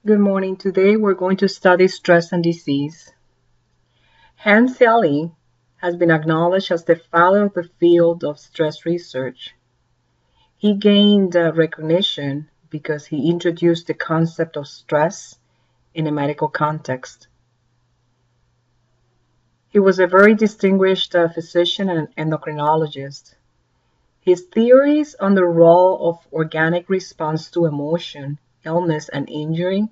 Good morning. Today we're going to study stress and disease. Hans Selye has been acknowledged as the father of the field of stress research. He gained recognition because he introduced the concept of stress in a medical context. He was a very distinguished physician and endocrinologist. His theories on the role of organic response to emotion, illness, and injury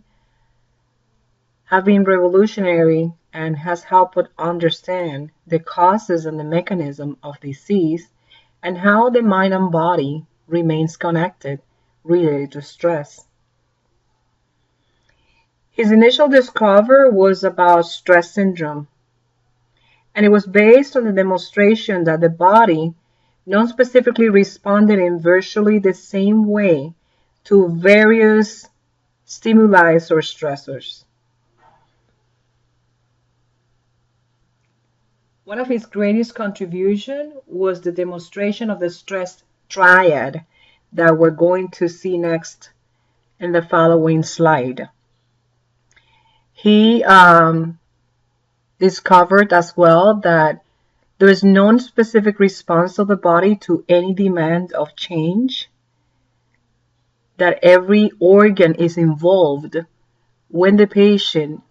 have been revolutionary and has helped understand the causes and the mechanism of disease and how the mind and body remains connected related to stress. His initial discovery was about stress syndrome, and it was based on the demonstration that the body non-specifically responded in virtually the same way to various stimuli or stressors. One of his greatest contributions was the demonstration of the stress triad that we're going to see next in the following slide. He discovered as well that there is no specific response of the body to any demand of change, that every organ is involved when the patient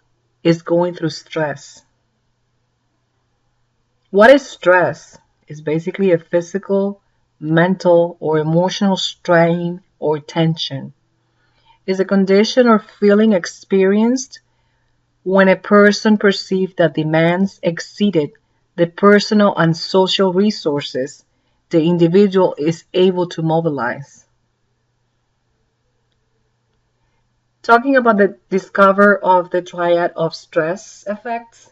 is going through stress. What is stress? It's basically a physical, mental, or emotional strain or tension. It's a condition or feeling experienced when a person perceives that demands exceeded the personal and social resources the individual is able to mobilize. Talking about the discovery of the triad of stress effects,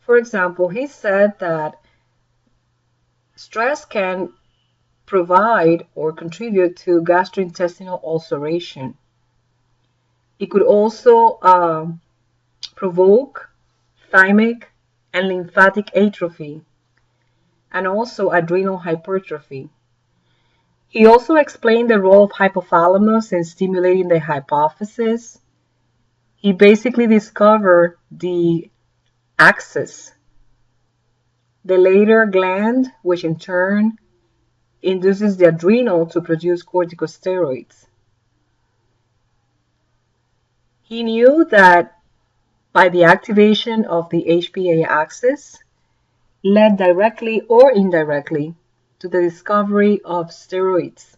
for example, he said that stress can provide or contribute to gastrointestinal ulceration. It could also provoke thymic and lymphatic atrophy and also adrenal hypertrophy. He also explained the role of hypothalamus in stimulating the hypophysis. He basically discovered the axis, the later gland, which in turn induces the adrenal to produce corticosteroids. He knew that by the activation of the HPA axis led directly or indirectly to the discovery of steroids,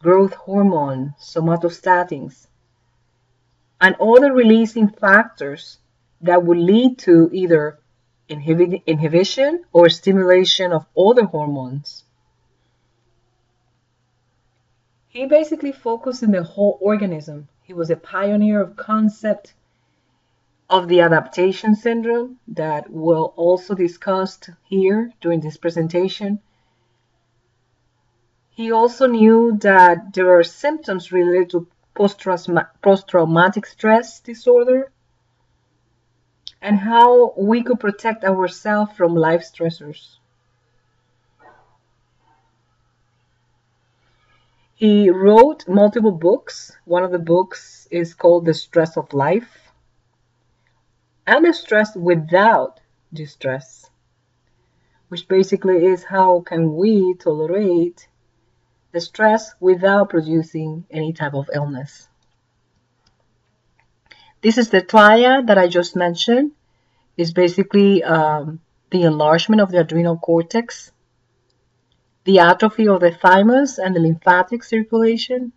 growth hormone, somatostatins, and other releasing factors that would lead to either inhibition or stimulation of other hormones. He basically focused on the whole organism. He was a pioneer of concept of the adaptation syndrome that we'll also discuss here during this presentation. He also knew that there are symptoms related to post-traumatic stress disorder and how we could protect ourselves from life stressors. He wrote multiple books. One of the books is called The Stress of Life and The Stress Without Distress, which basically is how can we tolerate the stress without producing any type of illness. This is the triad that I just mentioned. It's basically the enlargement of the adrenal cortex, the atrophy of the thymus and the lymphatic circulation,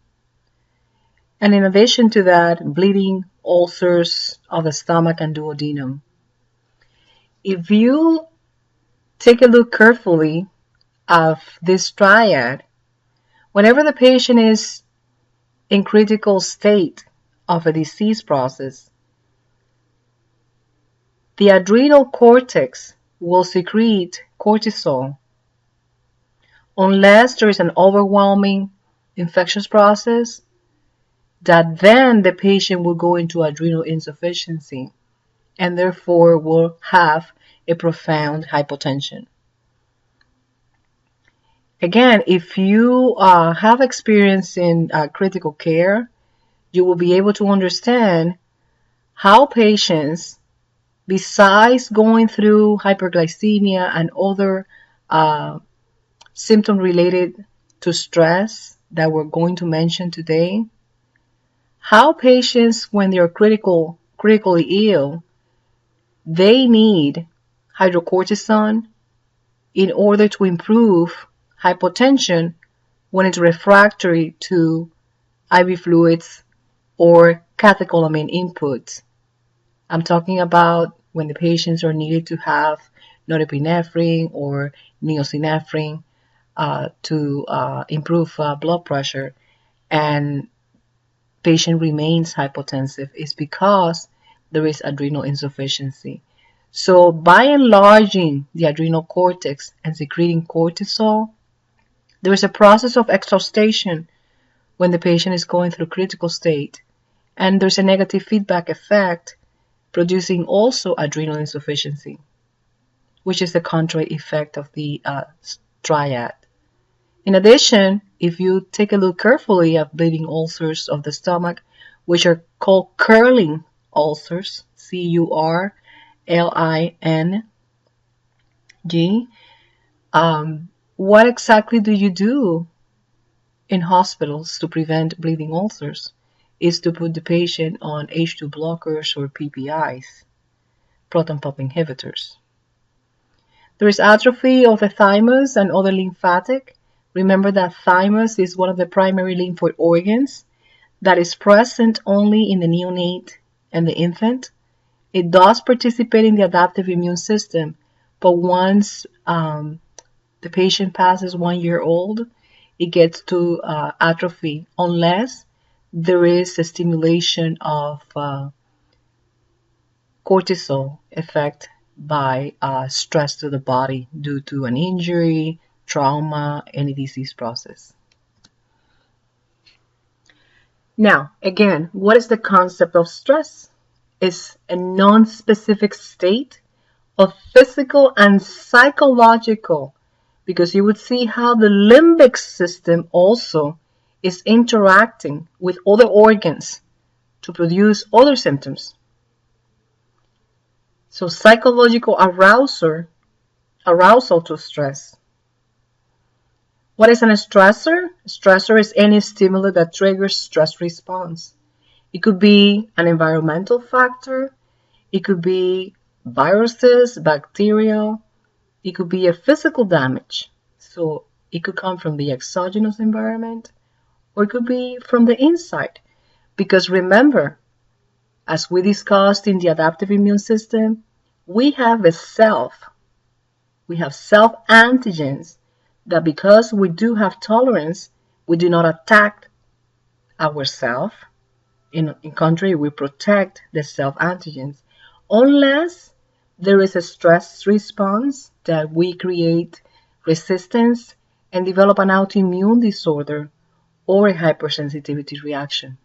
and in addition to that, bleeding, ulcers of the stomach and duodenum. If you take a look carefully of this triad, whenever the patient is in critical state of a disease process, the adrenal cortex will secrete cortisol unless there is an overwhelming infectious process that then the patient will go into adrenal insufficiency and therefore will have a profound hypotension. Again, if you have experience in critical care, you will be able to understand how patients, besides going through hyperglycemia and other symptoms related to stress that we're going to mention today, how patients, when they're critically ill, they need hydrocortisone in order to improve hypotension when it's refractory to IV fluids or catecholamine inputs. I'm talking about when the patients are needed to have norepinephrine or niacin to improve blood pressure, and patient remains hypotensive, is because there is adrenal insufficiency. So by enlarging the adrenal cortex and secreting cortisol, there is a process of exhaustion when the patient is going through critical state, and there's a negative feedback effect producing also adrenal insufficiency, which is the contra effect of the triad. In addition, if you take a look carefully at bleeding ulcers of the stomach, which are called curling ulcers, CURLING, what exactly do you do in hospitals to prevent bleeding ulcers? Is to put the patient on H2 blockers or PPIs, proton pump inhibitors. There is atrophy of the thymus and other lymphatic. Remember that thymus is one of the primary lymphoid organs that is present only in the neonate and the infant. It does participate in the adaptive immune system, but once the patient passes 1 year old, it gets to atrophy unless there is a stimulation of cortisol effect by stress to the body due to an injury, trauma, any disease process. Now, again, what is the concept of stress? It's a non-specific state of physical and psychological, because you would see how the limbic system also is interacting with other organs to produce other symptoms. So psychological arousal to stress. What is a stressor? A stressor is any stimulus that triggers stress response. It could be an environmental factor. It could be viruses, bacteria. It could be a physical damage. So it could come from the exogenous environment, or it could be from the inside. Because remember, as we discussed in the adaptive immune system, we have self-antigens that, because we do have tolerance, we do not attack ourselves. In contrary, we protect the self-antigens. Unless there is a stress response that we create resistance and develop an autoimmune disorder or a hypersensitivity reaction.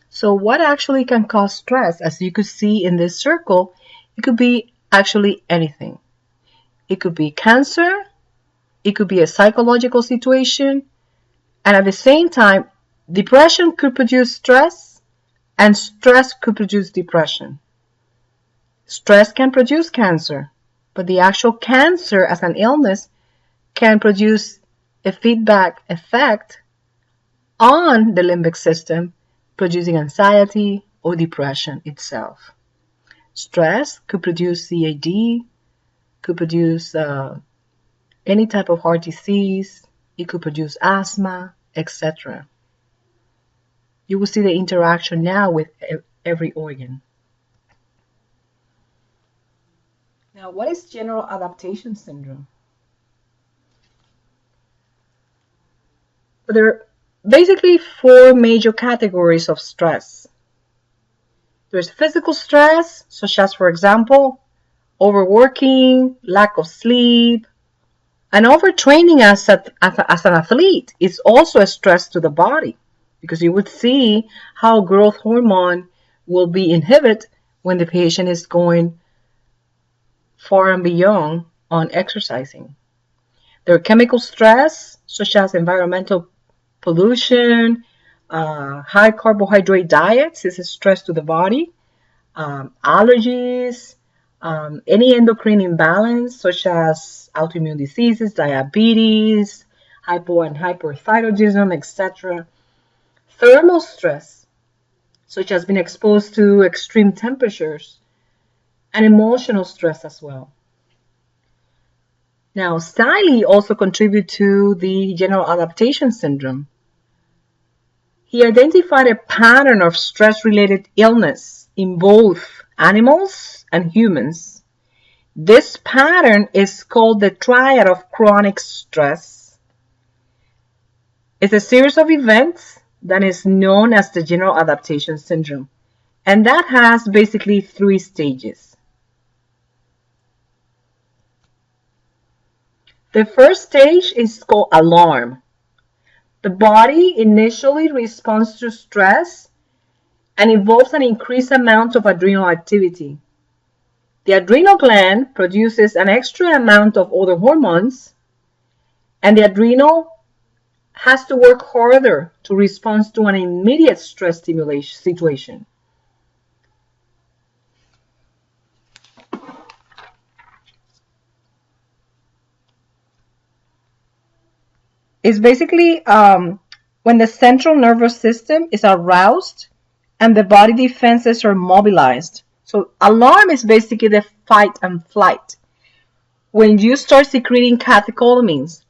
So what actually can cause stress? As you could see in this circle, it could be actually anything. It could be cancer, it could be a psychological situation, and at the same time, depression could produce stress, and stress could produce depression. Stress can produce cancer, but the actual cancer as an illness can produce a feedback effect on the limbic system, producing anxiety or depression itself. Stress could produce CAD, could produce any type of heart disease, it could produce asthma, etc. You will see the interaction now with every organ. Now, what is general adaptation syndrome? There are basically 4 major categories of stress. There's physical stress, such as, for example, overworking, lack of sleep, and overtraining as an athlete is also a stress to the body, because you would see how growth hormone will be inhibited when the patient is going far and beyond on exercising. There are chemical stress, such as environmental pollution, high carbohydrate diets is a stress to the body, allergies, any endocrine imbalance such as autoimmune diseases, diabetes, hypo and hyperthyroidism, etc. Thermal stress, such as being exposed to extreme temperatures, and emotional stress as well. Now, Stiley also contributed to the general adaptation syndrome. He identified a pattern of stress-related illness in both animals and humans. This pattern is called the triad of chronic stress. It's a series of events that is known as the general adaptation syndrome, and that has basically 3 stages. The first stage is called alarm. The body initially responds to stress and involves an increased amount of adrenal activity. The adrenal gland produces an extra amount of other hormones, and the adrenal has to work harder to respond to an immediate stress stimulation situation. It's basically when the central nervous system is aroused and the body defenses are mobilized. So alarm is basically the fight and flight. When you start secreting catecholamines,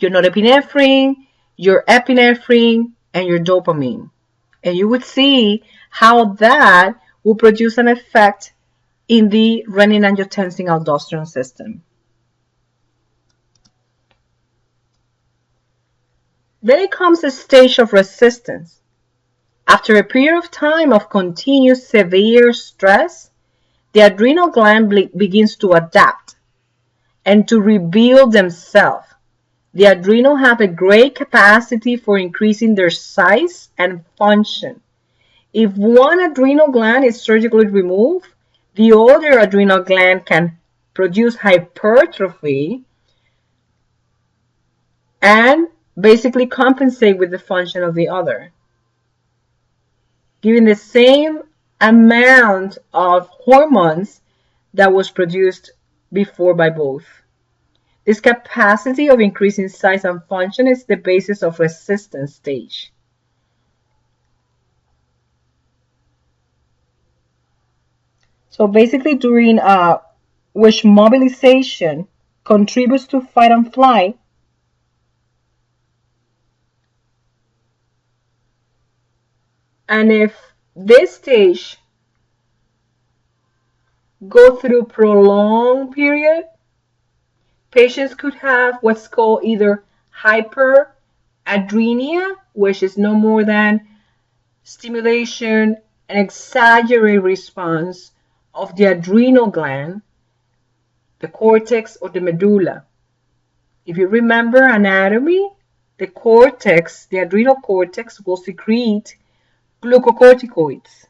your norepinephrine, your epinephrine, and your dopamine. And you would see how that will produce an effect in the renin-angiotensin-aldosterone system. Then it comes a stage of resistance. After a period of time of continuous severe stress, the adrenal gland begins to adapt and to rebuild themselves. The adrenal have a great capacity for increasing their size and function. If one adrenal gland is surgically removed, the other adrenal gland can produce hypertrophy and basically compensate with the function of the other, giving the same amount of hormones that was produced before by both. This capacity of increasing size and function is the basis of resistance stage. So basically during which mobilization contributes to fight and flight, and if this stage go through prolonged period, patients could have what's called either hyperadrenia, which is no more than stimulation and exaggerated response of the adrenal gland, the cortex, or the medulla. If you remember anatomy, the cortex, the adrenal cortex, will secrete glucocorticoids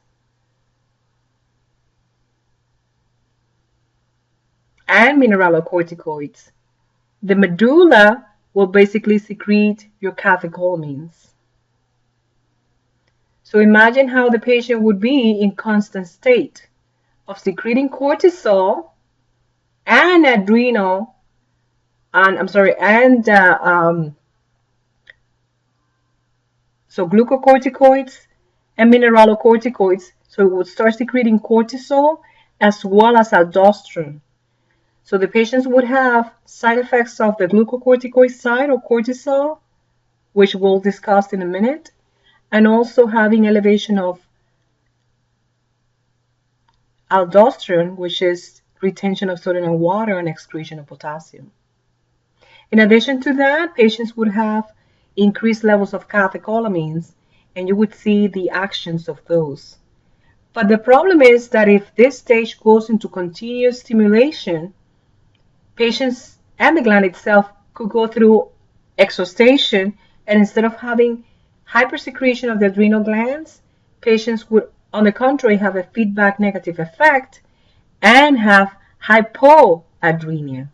and mineralocorticoids. The medulla will basically secrete your catecholamines. So imagine how the patient would be in constant state of secreting cortisol and adrenal, so glucocorticoids and mineralocorticoids. So it would start secreting cortisol as well as aldosterone. So the patients would have side effects of the glucocorticoid side or cortisol, which we'll discuss in a minute, and also having elevation of aldosterone, which is retention of sodium and water and excretion of potassium. In addition to that, patients would have increased levels of catecholamines, and you would see the actions of those. But the problem is that if this stage goes into continuous stimulation, patients and the gland itself could go through exhaustion, and instead of having hypersecretion of the adrenal glands, patients would, on the contrary, have a feedback negative effect and have hypoadrenia.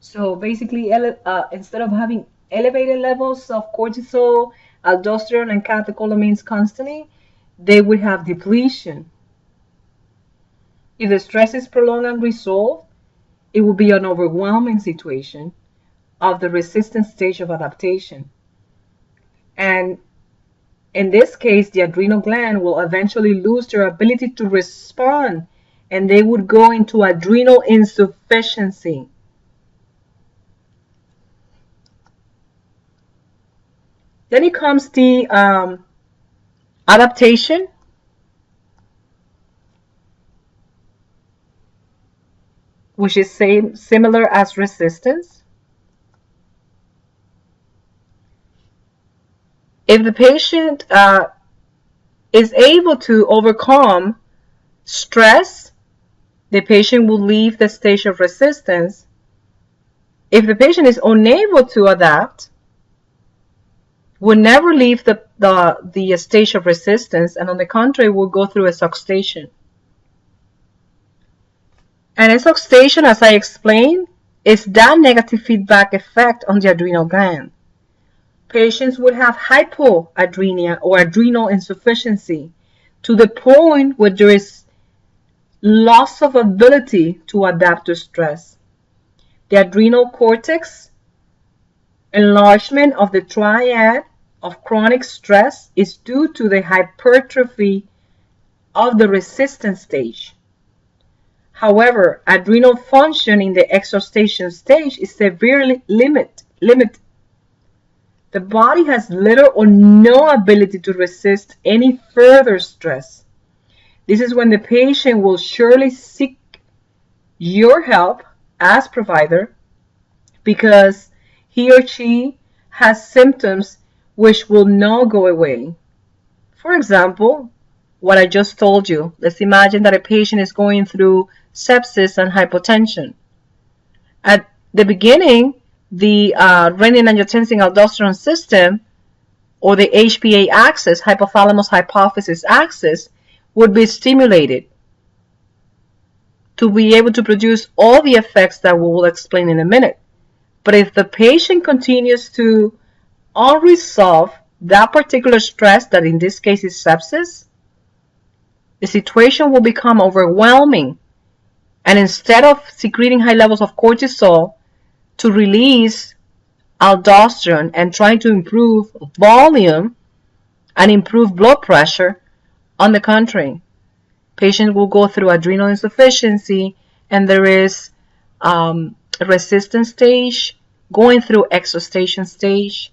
So basically, instead of having elevated levels of cortisol, aldosterone, and catecholamines constantly, they would have depletion. If the stress is prolonged and resolved, it will be an overwhelming situation of the resistant stage of adaptation. And in this case, the adrenal gland will eventually lose their ability to respond, and they would go into adrenal insufficiency. Then it comes the adaptation, which is similar as resistance. If the patient is able to overcome stress, the patient will leave the stage of resistance. If the patient is unable to adapt, will never leave the stage of resistance, and on the contrary, will go through exhaustion. And exhaustion, as I explained, is that negative feedback effect on the adrenal gland. Patients would have hypoadrenia or adrenal insufficiency to the point where there is loss of ability to adapt to stress. The adrenal cortex enlargement of the triad of chronic stress is due to the hypertrophy of the resistance stage. However, adrenal function in the exhaustion stage is severely limited. The body has little or no ability to resist any further stress. This is when the patient will surely seek your help as provider, because he or she has symptoms which will not go away. For example, what I just told you. Let's imagine that a patient is going through sepsis and hypotension. At the beginning, the renin-angiotensin-aldosterone system, or the HPA axis, hypothalamus-hypophysis axis, would be stimulated to be able to produce all the effects that we will explain in a minute. But if the patient continues to unresolve that particular stress, that in this case is sepsis, the situation will become overwhelming. And instead of secreting high levels of cortisol to release aldosterone and trying to improve volume and improve blood pressure, on the contrary, patients will go through adrenal insufficiency, and there is a resistance stage, going through exhaustion stage,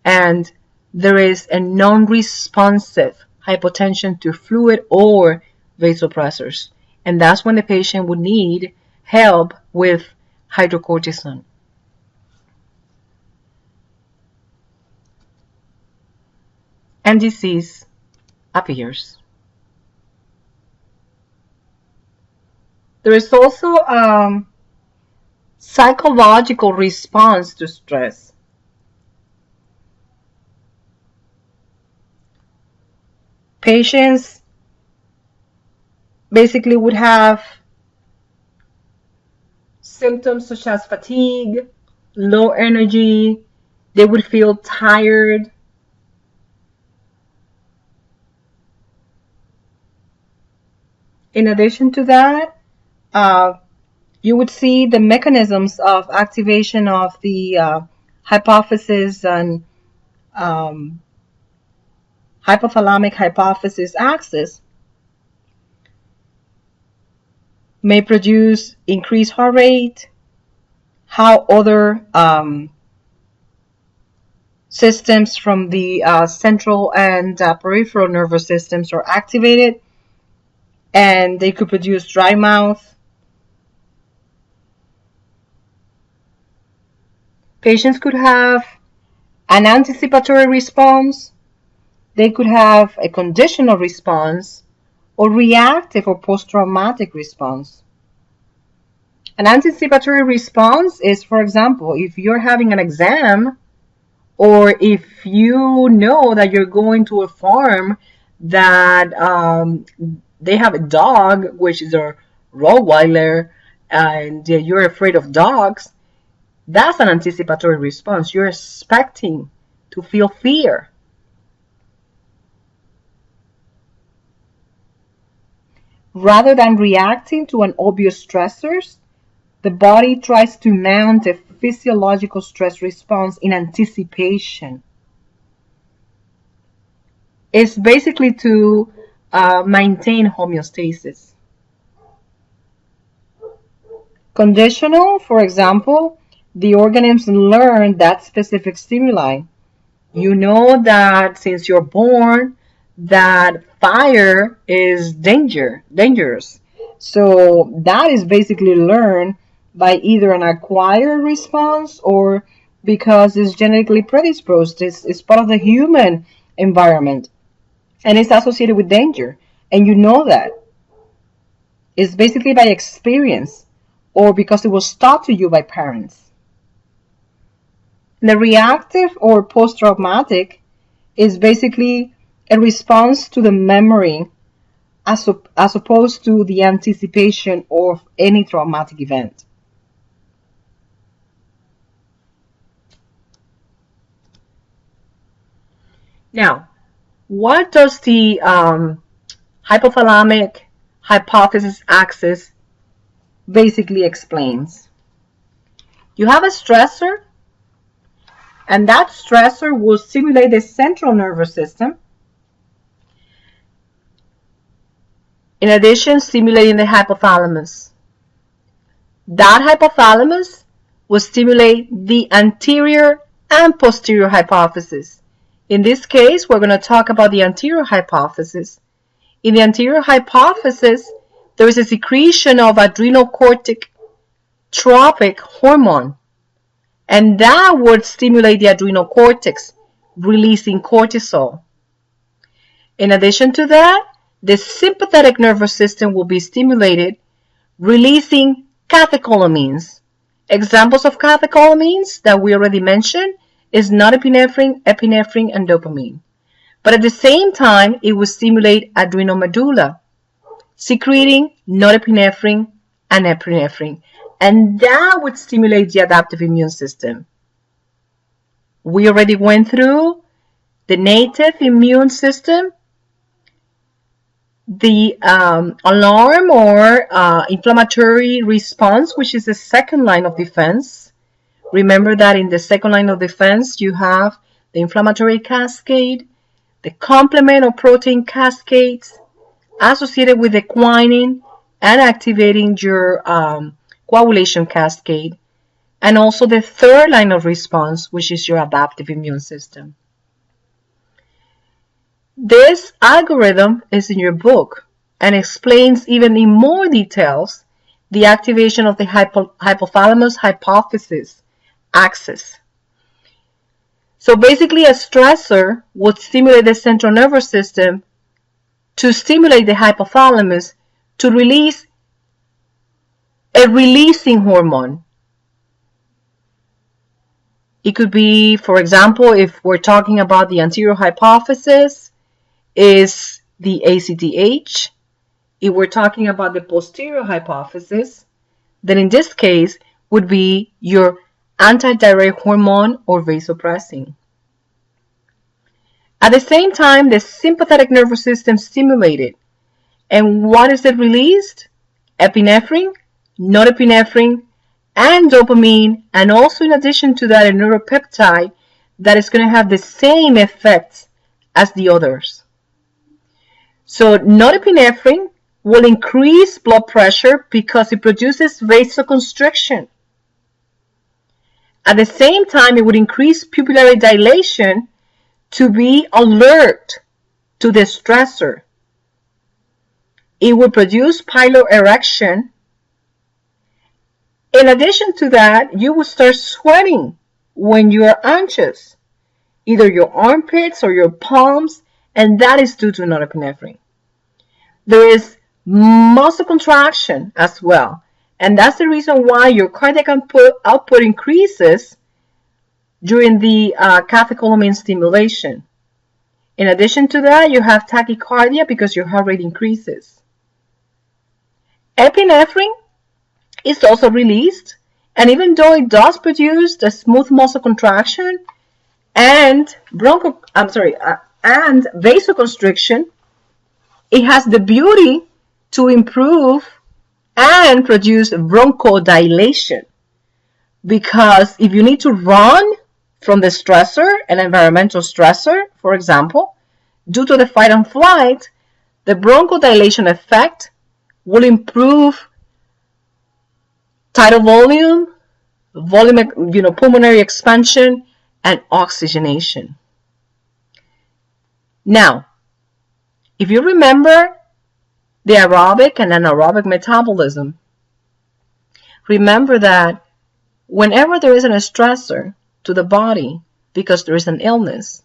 and there is a non-responsive hypotension to fluid or vasopressors. And that's when the patient would need help with hydrocortisone. And disease appears. There is also psychological response to stress. Patients basically would have symptoms such as fatigue, low energy, they would feel tired. In addition to that, you would see the mechanisms of activation of the hypophysis and hypothalamic hypophysis axis may produce increased heart rate, how other systems from the central and peripheral nervous systems are activated, and they could produce dry mouth. Patients could have an anticipatory response, they could have a conditional response, or reactive or post-traumatic response. An anticipatory response is, for example, if you're having an exam, or if you know that you're going to a farm that they have a dog, which is a Rottweiler, and you're afraid of dogs, That's an anticipatory response. You're expecting to feel fear. Rather than reacting to an obvious stressors, the body tries to mount a physiological stress response in anticipation. It's basically to maintain homeostasis. Conditional, for example, the organism learned that specific stimuli. You know that since you're born, that fire is dangerous. So that is basically learned by either an acquired response or because it's genetically predisposed. It's part of the human environment and it's associated with danger. And you know that. It's basically by experience or because it was taught to you by parents. The reactive or post-traumatic is basically a response to the memory as opposed to the anticipation of any traumatic event. Now, what does the hypothalamic hypophysis axis basically explains? You have a stressor, and that stressor will stimulate the central nervous system. In addition, stimulating the hypothalamus. That hypothalamus will stimulate the anterior and posterior hypophysis. In this case, we're going to talk about the anterior hypophysis. In the anterior hypophysis, there is a secretion of adrenocorticotropic hormone, and that would stimulate the adrenal cortex, releasing cortisol. In addition to that, the sympathetic nervous system will be stimulated, releasing catecholamines. Examples of catecholamines that we already mentioned is norepinephrine, epinephrine, and dopamine. But at the same time, it will stimulate adrenal medulla, secreting norepinephrine and epinephrine. And that would stimulate the adaptive immune system. We already went through the native immune system, the alarm or inflammatory response, which is the second line of defense. Remember that in the second line of defense, you have the inflammatory cascade, the complement or protein cascades associated with the quinine and activating your coagulation cascade, and also the third line of response, which is your adaptive immune system. This algorithm is in your book and explains even in more details the activation of the hypothalamus hypophysis axis. So basically a stressor would stimulate the central nervous system to stimulate the hypothalamus to release a releasing hormone. It could be, for example, if we're talking about the anterior hypophysis, is the ACTH. If we're talking about the posterior hypophysis, then in this case would be your antidiuretic hormone or vasopressin. At the same time, the sympathetic nervous system stimulated. And what is it released? Epinephrine, norepinephrine, and dopamine, and also in addition to that, a neuropeptide that is going to have the same effects as the others. So norepinephrine will increase blood pressure because it produces vasoconstriction. At the same time, it would increase pupillary dilation to be alert to the stressor. It would produce piloerection. In addition to that, you will start sweating when you are anxious, either your armpits or your palms, and that is due to norepinephrine. There is muscle contraction as well, and that's the reason why your cardiac output increases during the catecholamine stimulation. In addition to that, you have tachycardia because your heart rate increases. Epinephrine is also released And even though it does produce the smooth muscle contraction and and vasoconstriction, it has the beauty to improve and produce bronchodilation. Because if you need to run from the stressor, an environmental stressor, for example, due to the fight and flight, the bronchodilation effect will improve tidal volume, pulmonary expansion, and oxygenation. Now, if you remember the aerobic and anaerobic metabolism, remember that whenever there is a stressor to the body because there is an illness,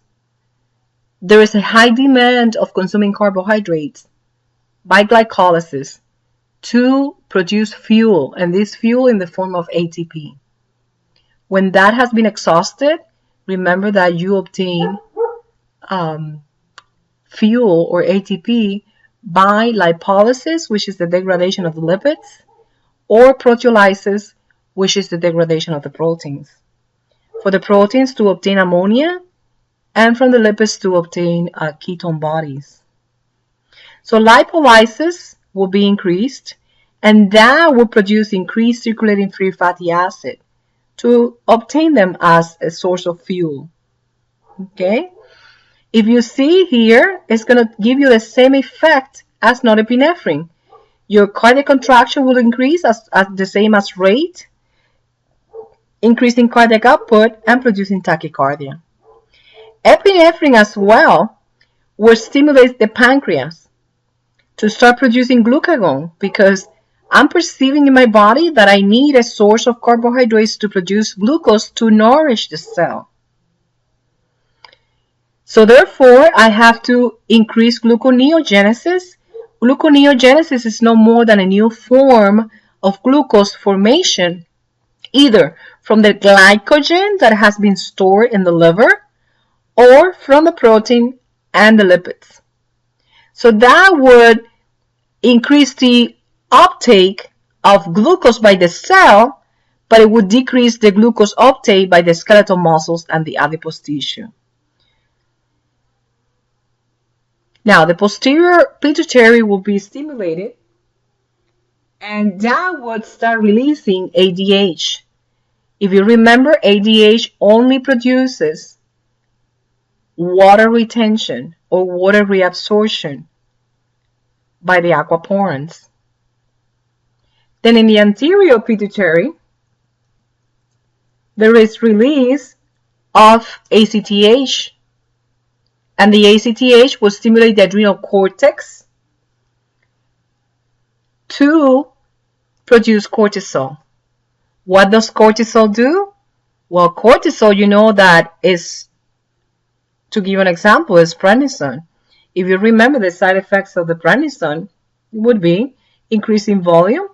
there is a high demand of consuming carbohydrates by glycolysis to produce fuel, and this fuel in the form of ATP. When that has been exhausted, remember that you obtain fuel or ATP by lipolysis, which is the degradation of the lipids, or proteolysis, which is the degradation of the proteins. For the proteins to obtain ammonia, and from the lipids to obtain ketone bodies. So lipolysis will be increased, and that will produce increased circulating free fatty acid to obtain them as a source of fuel. Okay? If you see here, it's going to give you the same effect as norepinephrine. Your cardiac contraction will increase at the same as rate, increasing cardiac output and producing tachycardia. Epinephrine as well will stimulate the pancreas to start producing glucagon, because I'm perceiving in my body that I need a source of carbohydrates to produce glucose to nourish the cell. So therefore, I have to increase gluconeogenesis. Gluconeogenesis is no more than a new form of glucose formation, either from the glycogen that has been stored in the liver or from the protein and the lipids. So that would increase the uptake of glucose by the cell, but it would decrease the glucose uptake by the skeletal muscles and the adipose tissue. Now, the posterior pituitary will be stimulated, and that would start releasing ADH. If you remember, ADH only produces water retention or water reabsorption by the aquaporins. Then in the anterior pituitary, there is release of ACTH, and the ACTH will stimulate the adrenal cortex to produce cortisol. What does cortisol do? Well, cortisol, you know that is, to give you an example, is prednisone. If you remember, the side effects of the prednisone would be increasing volume,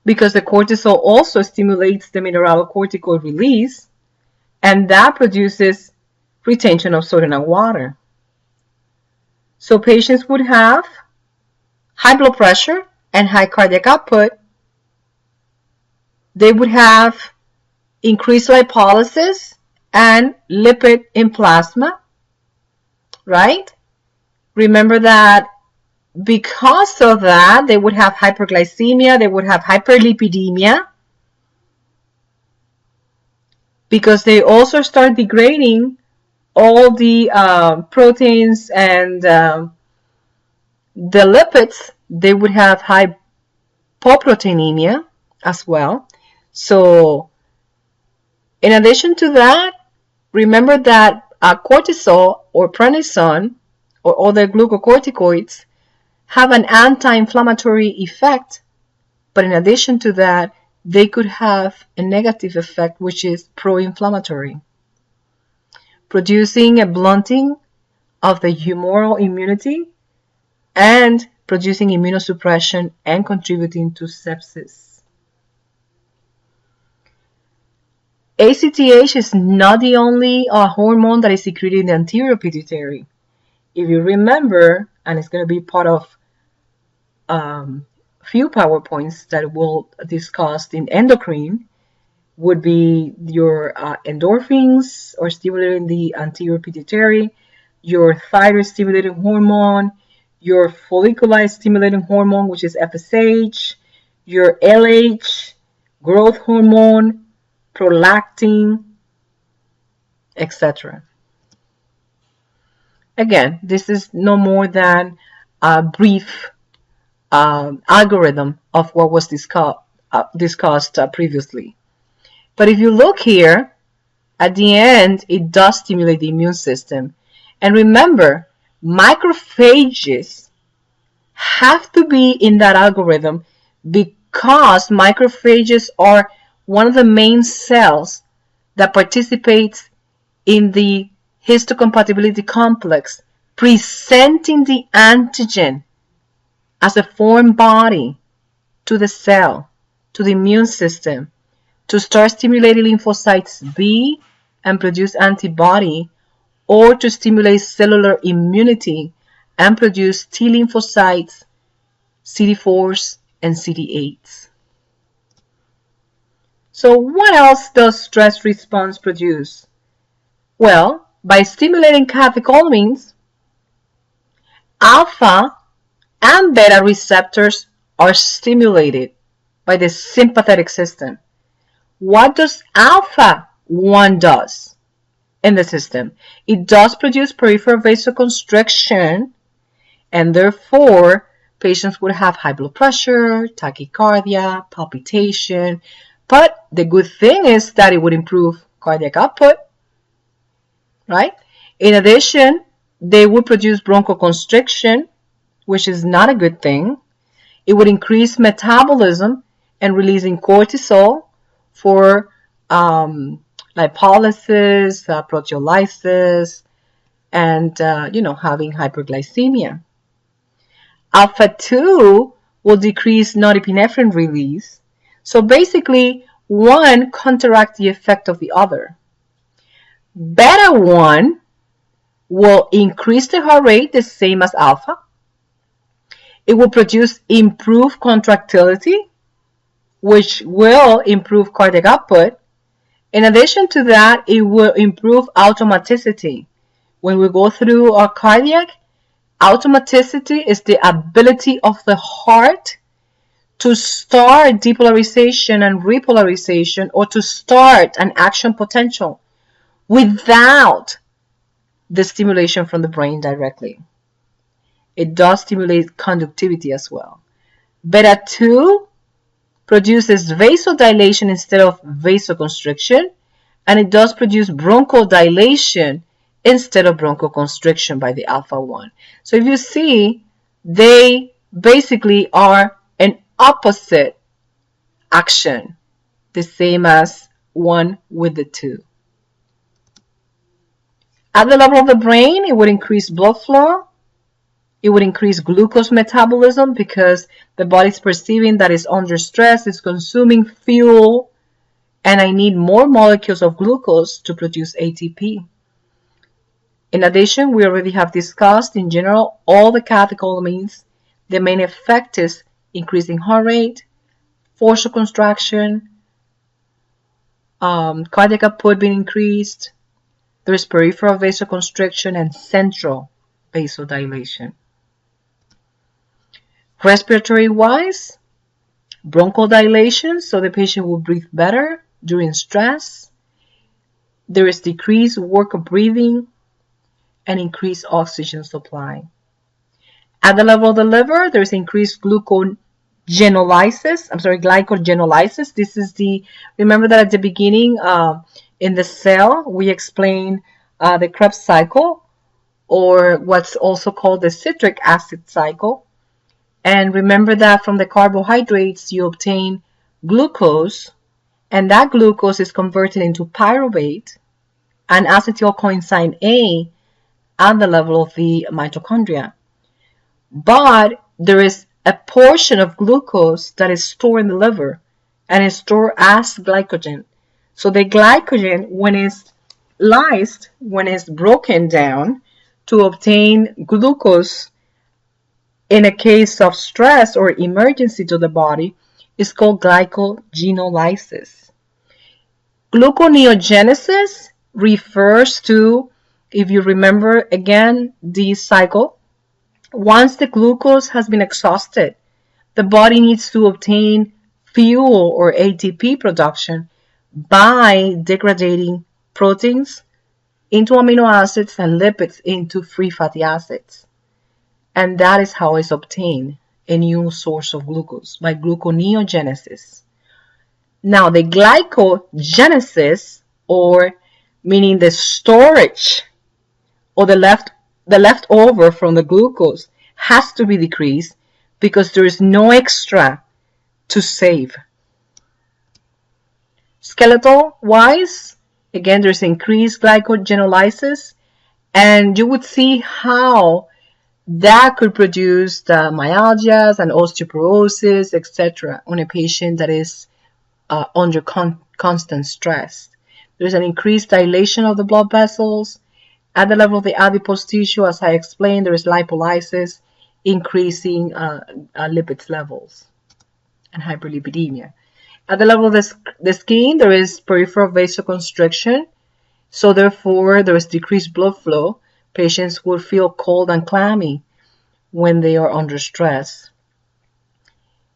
because the cortisol also stimulates the mineralocorticoid release, and that produces retention of sodium and water. So patients would have high blood pressure and high cardiac output. They would have increased lipolysis and lipid in plasma, right? Remember that because of that, they would have hyperglycemia, they would have hyperlipidemia, because they also start degrading all the proteins and the lipids. They would have hypoproteinemia as well. So in addition to that, remember that cortisol or prednisone or other glucocorticoids have an anti-inflammatory effect, but in addition to that, they could have a negative effect, which is pro-inflammatory, producing a blunting of the humoral immunity and producing immunosuppression and contributing to sepsis. ACTH is not the only hormone that is secreted in the anterior pituitary. If you remember, and it's going to be part of few PowerPoints that we'll discuss in endocrine would be your endorphins, or stimulating the anterior pituitary, your thyroid stimulating hormone, your follicular stimulating hormone, which is FSH, your LH, growth hormone, prolactin, etc. Again, this is no more than a brief algorithm of what was discussed previously. But if you look here, at the end, it does stimulate the immune system. And remember, macrophages have to be in that algorithm because macrophages are one of the main cells that participates in the histocompatibility complex, presenting the antigen as a foreign body to the cell, to the immune system, to start stimulating lymphocytes B and produce antibody, or to stimulate cellular immunity and produce T lymphocytes, CD4s, and CD8s. So what else does stress response produce? Well, by stimulating catecholamines, alpha and beta receptors are stimulated by the sympathetic system. What does alpha 1 does in the system? It does produce peripheral vasoconstriction, and therefore patients would have high blood pressure, tachycardia, palpitation. But the good thing is that it would improve cardiac output, right? In addition, they would produce bronchoconstriction, which is not a good thing. It would increase metabolism and releasing cortisol for lipolysis, proteolysis, and having hyperglycemia. Alpha 2 will decrease norepinephrine release. So basically, one counteracts the effect of the other. Beta 1 will increase the heart rate the same as alpha. It will produce improved contractility, which will improve cardiac output. In addition to that, it will improve automaticity. When we go through our cardiac, automaticity is the ability of the heart to start depolarization and repolarization, or to start an action potential without the stimulation from the brain directly. It does stimulate conductivity as well. Beta 2 produces vasodilation instead of vasoconstriction, and it does produce bronchodilation instead of bronchoconstriction by the alpha 1. So if you see, they basically are an opposite action, the same as 1 with the 2. At the level of the brain, it would increase blood flow. It would increase glucose metabolism because the body's perceiving that it's under stress, it's consuming fuel, and I need more molecules of glucose to produce ATP. In addition, we already have discussed in general all the catecholamines. The main effect is increasing heart rate, force of contraction, cardiac output being increased. There is peripheral vasoconstriction and central vasodilation. Respiratory-wise, bronchodilation, so the patient will breathe better during stress. There is decreased work of breathing and increased oxygen supply. At the level of the liver, there is increased glycogenolysis. This is remember that at the beginning in the cell, we explained the Krebs cycle, or what's also called the citric acid cycle. And remember that from the carbohydrates, you obtain glucose, and that glucose is converted into pyruvate and acetylcoenzyme A at the level of the mitochondria. But there is a portion of glucose that is stored in the liver and is stored as glycogen. So the glycogen, when it's lysed, when it's broken down to obtain glucose in a case of stress or emergency to the body is called glycogenolysis. Gluconeogenesis refers to, if you remember again the cycle, once the glucose has been exhausted, the body needs to obtain fuel or ATP production by degrading proteins into amino acids and lipids into free fatty acids. And that is how it's obtained, a new source of glucose, by gluconeogenesis. Now, the glycogenesis, or meaning the storage or the leftover from the glucose, has to be decreased because there is no extra to save. Skeletal wise, again, there's increased glycogenolysis, and you would see how that could produce the myalgias and osteoporosis, etc., on a patient that is under constant stress. There's an increased dilation of the blood vessels. At the level of the adipose tissue, as I explained, there is lipolysis, increasing lipids levels and hyperlipidemia. At the level of the skin, there is peripheral vasoconstriction. So therefore, there is decreased blood flow. Patients will feel cold and clammy when they are under stress.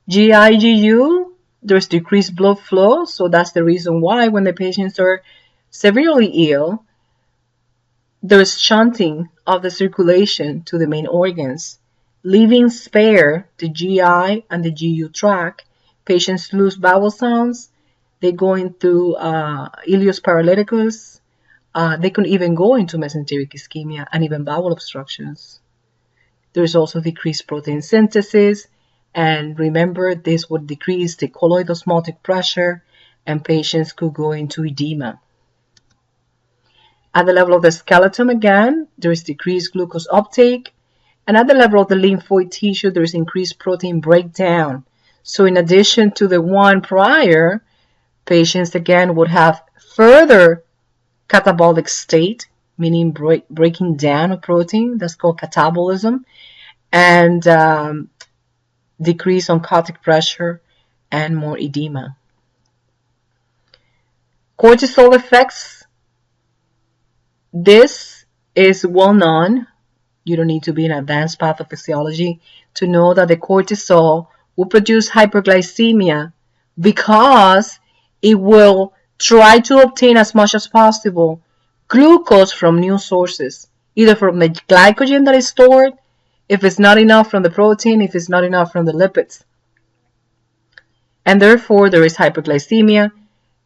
GIGU, there's decreased blood flow. So that's the reason why when the patients are severely ill, there's shunting of the circulation to the main organs, leaving spare the GI and the GU tract. Patients lose bowel sounds. They go into ileus paralyticus. They can even go into mesenteric ischemia and even bowel obstructions. There's also decreased protein synthesis. And remember, this would decrease the colloid osmotic pressure, and patients could go into edema. At the level of the skeleton, again, there is decreased glucose uptake. And at the level of the lymphoid tissue, there is increased protein breakdown. So in addition to the one prior, patients again would have further catabolic state, meaning breaking down of protein. That's called catabolism. And decrease oncotic pressure and more edema. Cortisol effects. This is well known. You don't need to be in advanced pathophysiology to know that the cortisol will produce hyperglycemia because it will try to obtain as much as possible glucose from new sources, either from the glycogen that is stored, if it's not enough from the protein, if it's not enough from the lipids. And therefore, there is hyperglycemia.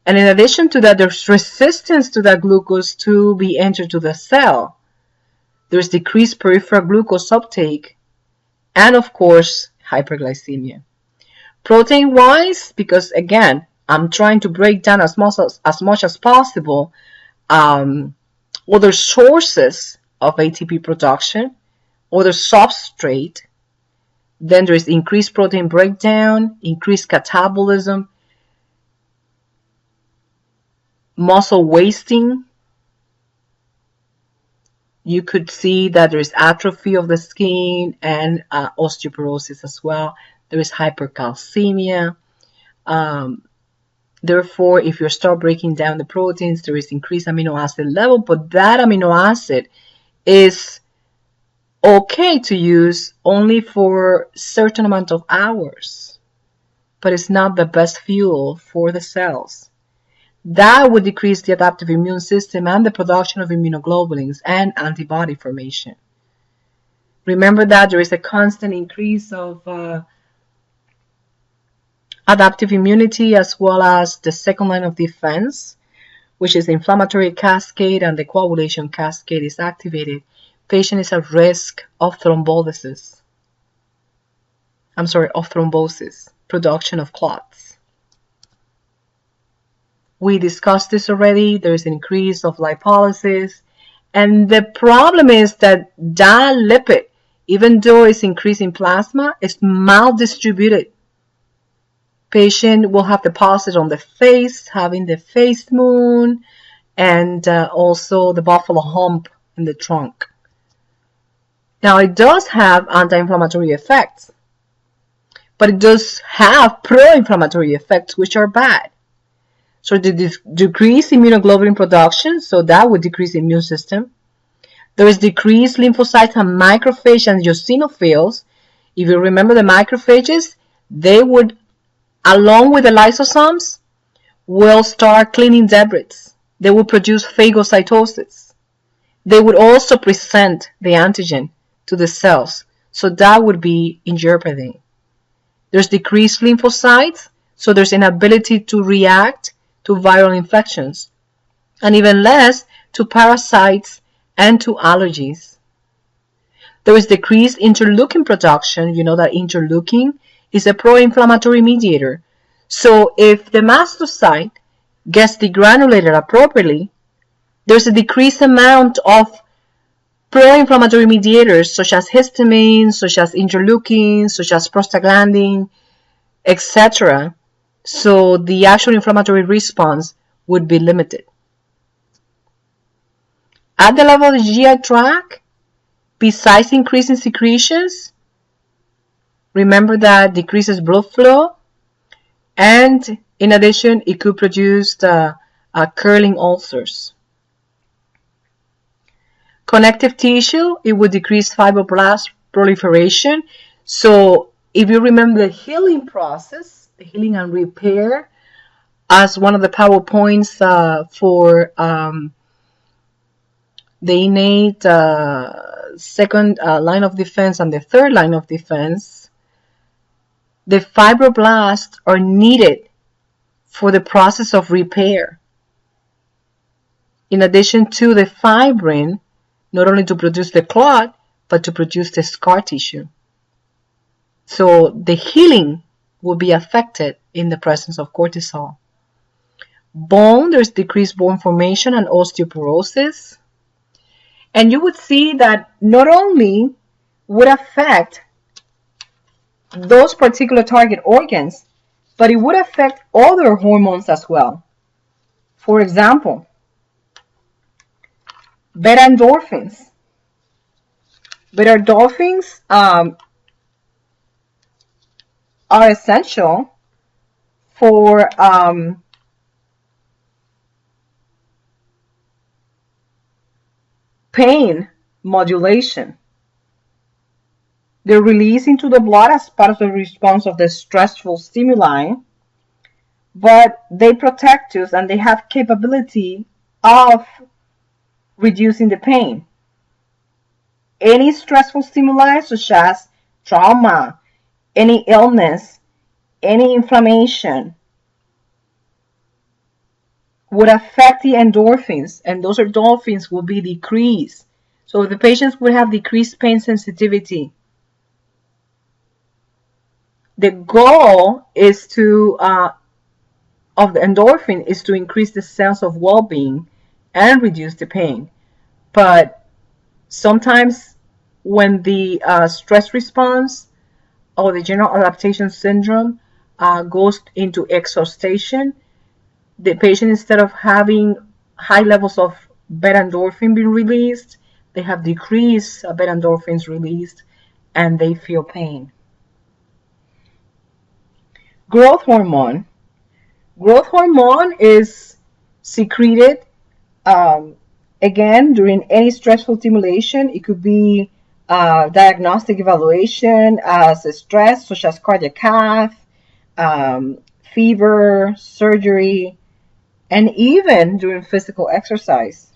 And in addition to that, there's resistance to that glucose to be entered to the cell. There's decreased peripheral glucose uptake, and of course, hyperglycemia. Protein-wise, because again, I'm trying to break down as much as possible other sources of ATP production, other substrate. Then there is increased protein breakdown, increased catabolism, muscle wasting. You could see that there is atrophy of the skin and osteoporosis as well. There is hypercalcemia. Therefore, if you start breaking down the proteins, there is increased amino acid level, but that amino acid is okay to use only for a certain amount of hours, but it's not the best fuel for the cells. That would decrease the adaptive immune system and the production of immunoglobulins and antibody formation. Remember that there is a constant increase of adaptive immunity as well as the second line of defense, which is the inflammatory cascade, and the coagulation cascade is activated. Patient is at risk of thrombosis, production of clots. We discussed this already. There's an increase of lipolysis. And the problem is that that lipid, even though it's increasing plasma, is maldistributed. Patient will have deposit on the face, having the face moon, and also the buffalo hump in the trunk. Now, it does have anti-inflammatory effects, but it does have pro-inflammatory effects, which are bad. So the decrease immunoglobulin production, so that would decrease the immune system. There is decreased lymphocytes and macrophage and eosinophils. If you remember the macrophages, they would, along with the lysosomes, will start cleaning debris. They will produce phagocytosis. They would also present the antigen to the cells, so that would be in jeopardy. There's decreased lymphocytes, so there's inability to react to viral infections, and even less to parasites and to allergies. There is decreased interleukin production. You know that interleukin is a pro-inflammatory mediator. So if the mastocyte gets degranulated appropriately, there's a decreased amount of pro-inflammatory mediators such as histamine, such as interleukin, such as prostaglandin, etc. So the actual inflammatory response would be limited. At the level of the GI tract, besides increasing secretions, remember that decreases blood flow, and in addition, it could produce curling ulcers. Connective tissue, it would decrease fibroblast proliferation. So if you remember the healing process, the healing and repair, as one of the PowerPoints for the innate second line of defense and the third line of defense, the fibroblasts are needed for the process of repair. In addition to the fibrin, not only to produce the clot, but to produce the scar tissue. So the healing will be affected in the presence of cortisol. Bone, there's decreased bone formation and osteoporosis. And you would see that not only would affect those particular target organs, but it would affect other hormones as well. For example, beta endorphins. Beta endorphins are essential for pain modulation. They're released into the blood as part of the response of the stressful stimuli, but they protect us and they have capability of reducing the pain. Any stressful stimuli such as trauma, any illness, any inflammation would affect the endorphins, and those endorphins will be decreased. So the patients would have decreased pain sensitivity. The goal is of the endorphin is to increase the sense of well-being and reduce the pain. But sometimes when the stress response or the general adaptation syndrome goes into exhaustion, the patient, instead of having high levels of beta endorphin being released, they have decreased beta endorphins released and they feel pain. Growth hormone. Growth hormone is secreted again during any stressful stimulation. It could be diagnostic evaluation as a stress, such as cardiac cath, fever, surgery, and even during physical exercise.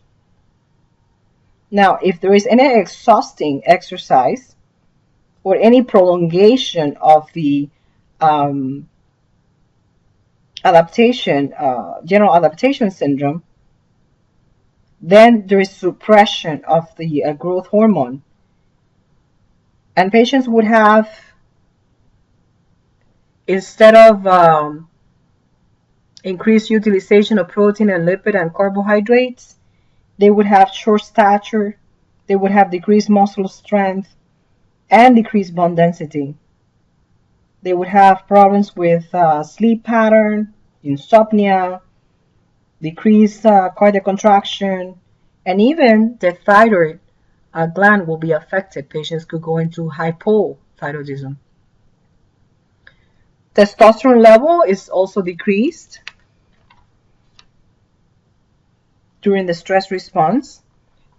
Now, if there is any exhausting exercise or any prolongation of the adaptation, general adaptation syndrome, then there is suppression of the growth hormone. And patients would have, instead of increased utilization of protein and lipid and carbohydrates, they would have short stature, they would have decreased muscle strength, and decreased bone density. They would have problems with sleep pattern, insomnia, decreased cardiac contraction, and even the thyroid gland will be affected. Patients could go into hypothyroidism. Testosterone level is also decreased during the stress response,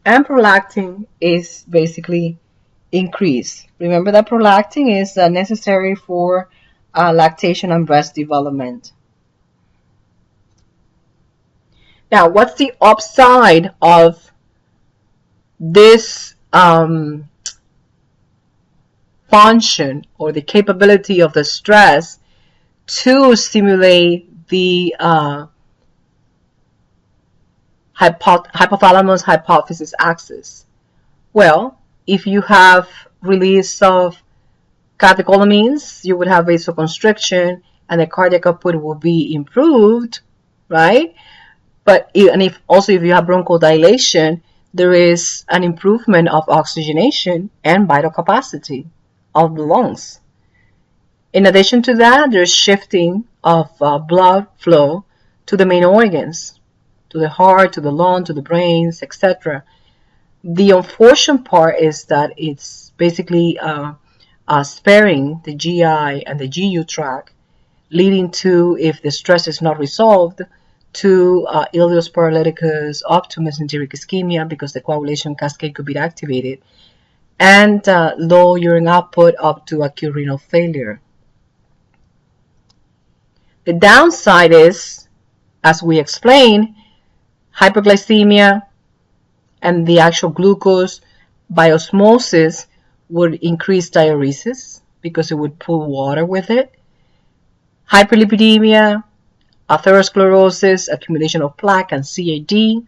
and prolactin is basically increased. Remember that prolactin is necessary for lactation and breast development. Now, what's the upside of this function or the capability of the stress to stimulate the hypothalamus hypophysis axis? Well, if you have release of catecholamines, you would have vasoconstriction and the cardiac output will be improved, right? But if you have bronchodilation, there is an improvement of oxygenation and vital capacity of the lungs. In addition to that, there's shifting of blood flow to the main organs, to the heart, to the lung, to the brains, etc. The unfortunate part is that it's basically sparing the GI and the GU tract, leading to, if the stress is not resolved, to ileus paralyticus, up to mesenteric ischemia because the coagulation cascade could be activated, and low urine output up to acute renal failure. The downside is, as we explained, hyperglycemia and the actual glucose by osmosis would increase diuresis because it would pull water with it. Hyperlipidemia, atherosclerosis, accumulation of plaque, and CAD.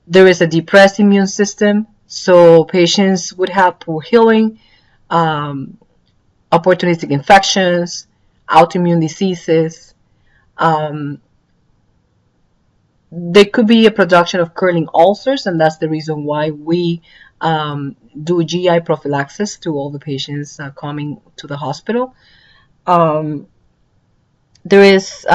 There is a depressed immune system, so patients would have poor healing, opportunistic infections, autoimmune diseases. There could be a production of curling ulcers, and that's the reason why we do GI prophylaxis to all the patients coming to the hospital. There is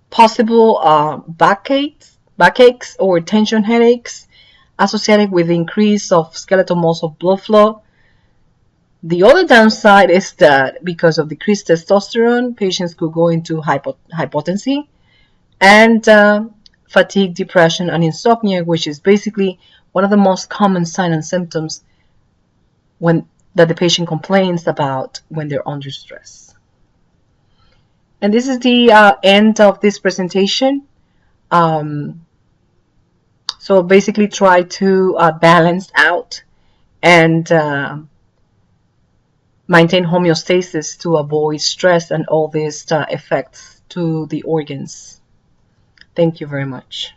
possible backaches or tension headaches associated with the increase of skeletal muscle blood flow. The other downside is that because of decreased testosterone, patients could go into hypotension and fatigue, depression, and insomnia, which is basically one of the most common signs and symptoms that the patient complains about when they're under stress. And this is the end of this presentation. So basically try to balance out and maintain homeostasis to avoid stress and all these effects to the organs. Thank you very much.